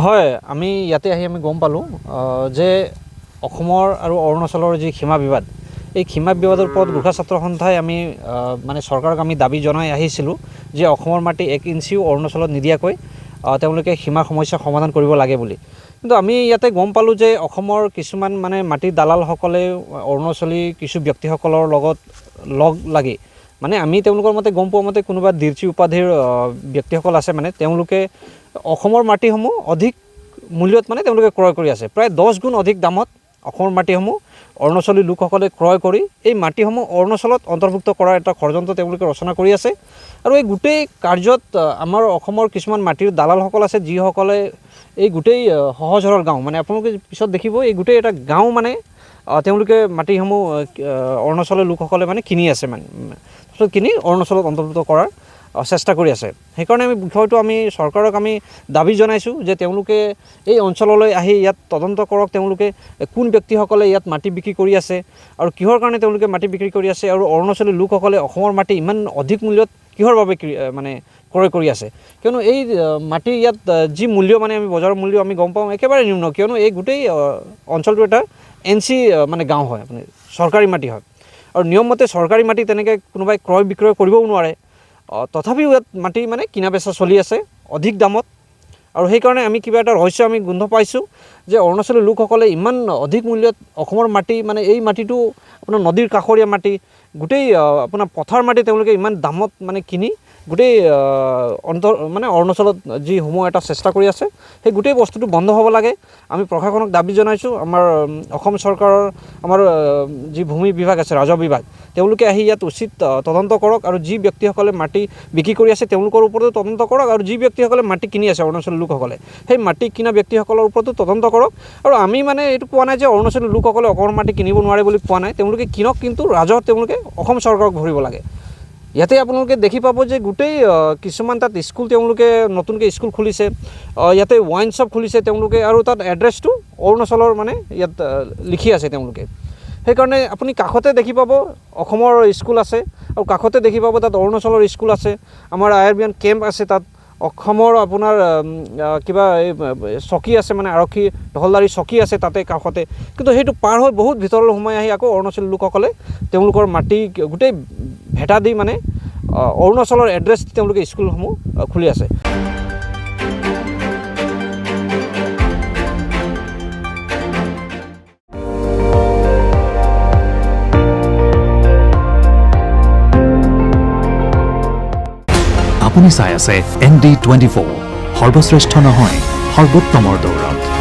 হয়, আমি ইয়াতে আহি আমি গম পালোঁ যে অসমৰ আৰু অৰুণাচলৰ যি সীমা বিবাদ, এই সীমা বিবাদৰ ওপৰত গোৰ্খা ছাত্ৰ সন্থাই আমি মানে চৰকাৰক আমি দাবী জনাই আহিছিলোঁ যে অসমৰ মাটি 1 ইঞ্চিও অৰুণাচলত নিদিয়াকৈ তেওঁলোকে সীমাৰ সমস্যা সমাধান কৰিব লাগে বুলি। কিন্তু আমি ইয়াতে গম পালোঁ যে অসমৰ কিছুমান মানে মাটিৰ দালালসকলে অৰুণাচলী কিছু ব্যক্তিসকলৰ লগত লগ লাগি মানে আমি তেওঁলোকৰ মতে গম পোৱা মতে কোনোবা দিৰচি উপাধিৰ ব্যক্তিসকল আছে, মানে তেওঁলোকে অসমৰ মাটিসমূহ অধিক মূল্যত মানে তেওঁলোকে ক্ৰয় কৰি আছে। প্ৰায় 10 গুণ অধিক দামত অসমৰ মাটিসমূহ অৰুণাচলী লোকসকলে ক্ৰয় কৰি এই মাটিসমূহ অৰুণাচলত অন্তৰ্ভুক্ত কৰাৰ এটা ষড়যন্ত্ৰ তেওঁলোকে ৰচনা কৰি আছে। আৰু এই গোটেই কাৰ্যত আমাৰ অসমৰ কিছুমান মাটিৰ দালালসকল আছে, যিসকলে এই গোটেই সহজ সৰল গাঁও, মানে আপোনালোকে পিছত দেখিব এই গোটেই এটা গাঁও মানে তেওঁলোকে মাটিসমূহ অৰুণাচলৰ লোকসকলে মানে কিনি আছে, মানে কিনি অৰুণাচলত অন্তৰ্ভুক্ত কৰাৰ চেষ্টা কৰি আছে। সেইকাৰণে আমি বিষয়টো আমি চৰকাৰক আমি দাবী জনাইছোঁ যে তেওঁলোকে এই অঞ্চললৈ আহি ইয়াত তদন্ত কৰক, তেওঁলোকে কোন ব্যক্তিসকলে ইয়াত মাটি বিক্ৰী কৰি আছে আৰু কিহৰ কাৰণে তেওঁলোকে মাটি বিক্ৰী কৰি আছে, আৰু অৰুণাচলী লোকসকলে অসমৰ মাটি ইমান অধিক মূল্যত কিহৰ বাবে মানে ক্ৰয় কৰি আছে। কিয়নো এই মাটি ইয়াত যি মূল্য মানে আমি বজাৰৰ মূল্য আমি গম পাওঁ একেবাৰে নিম্ন, কিয়নো এই গোটেই অঞ্চলটো এটা NC মানে গাঁও হয়, মানে চৰকাৰী মাটি হয়, আৰু নিয়মমতে চৰকাৰী মাটি তেনেকৈ কোনোবাই ক্ৰয় বিক্ৰয় কৰিবও নোৱাৰে। তথাপিও ইয়াত মাটি মানে কিনা বেচা চলি আছে অধিক দামত। আৰু সেইকাৰণে আমি কিবা এটা ৰহস্য আমি গোন্ধ পাইছোঁ যে অৰুণাচলী লোকসকলে ইমান অধিক মূল্যত অসমৰ মাটি, মানে এই মাটিটো আপোনাৰ নদীৰ কাষৰীয়া মাটি, গোটেই আপোনাৰ পথাৰ মাটি তেওঁলোকে ইমান দামত মানে কিনি গোটেই মানে অৰুণাচলত যি সমূহ এটা চেষ্টা কৰি আছে, সেই গোটেই বস্তুটো বন্ধ হ'ব লাগে। আমি প্ৰশাসনক দাবী জনাইছোঁ। আমাৰ অসম চৰকাৰৰ আমাৰ যি ভূমি বিভাগ আছে, ৰাজহ বিভাগ, তেওঁলোকে আহি ইয়াত উচিত তদন্ত কৰক, আৰু যি ব্যক্তিসকলে মাটি বিক্ৰী কৰি আছে তেওঁলোকৰ ওপৰতো তদন্ত কৰক, আৰু যি ব্যক্তিসকলে মাটি কিনি আছে অৰুণাচলী লোকসকলে সেই মাটি কিনা ব্যক্তিসকলৰ ওপৰতো তদন্ত কৰক। আৰু আমি মানে এইটো কোৱা নাই যে অৰুণাচলী লোকসকলে অসমৰ মাটি কিনিব নোৱাৰে বুলি কোৱা নাই, তেওঁলোকে কিনক, কিন্তু ৰাজহ তেওঁলোকে অসম চৰকাৰক ভৰিব লাগে। ইয়াতে আপোনালোকে দেখি পাব যে গোটেই কিছুমান তাত স্কুল তেওঁলোকে নতুনকৈ স্কুল খুলিছে, ইয়াতে ৱাইন শ্বপ খুলিছে তেওঁলোকে, আৰু তাত এড্ৰেছটো অৰুণাচলৰ মানে ইয়াত লিখি আছে তেওঁলোকে। সেইকাৰণে আপুনি কাষতে দেখি পাব অসমৰ স্কুল আছে, আৰু কাষতে দেখি পাব তাত অৰুণাচলৰ স্কুল আছে, আমাৰ IRBN কেম্প আছে, তাত অসমৰ আপোনাৰ কিবা এই চকী আছে, মানে আৰক্ষী ঢলদাৰী চকী আছে তাতে কাষতে। কিন্তু সেইটো পাৰ হৈ বহুত ভিতৰলৈ সোমাই আহি আকৌ অৰুণাচলী লোকসকলে তেওঁলোকৰ মাটি গোটেই ভেটা দি মানে অৰুণাচলৰ এড্ৰেছ তেওঁলোকে স্কুলসমূহ খুলি আছে। আপুনি চাই আছে ND24, সৰ্বশ্ৰেষ্ঠ নহয় সৰ্বোত্তমৰ দৌৰত।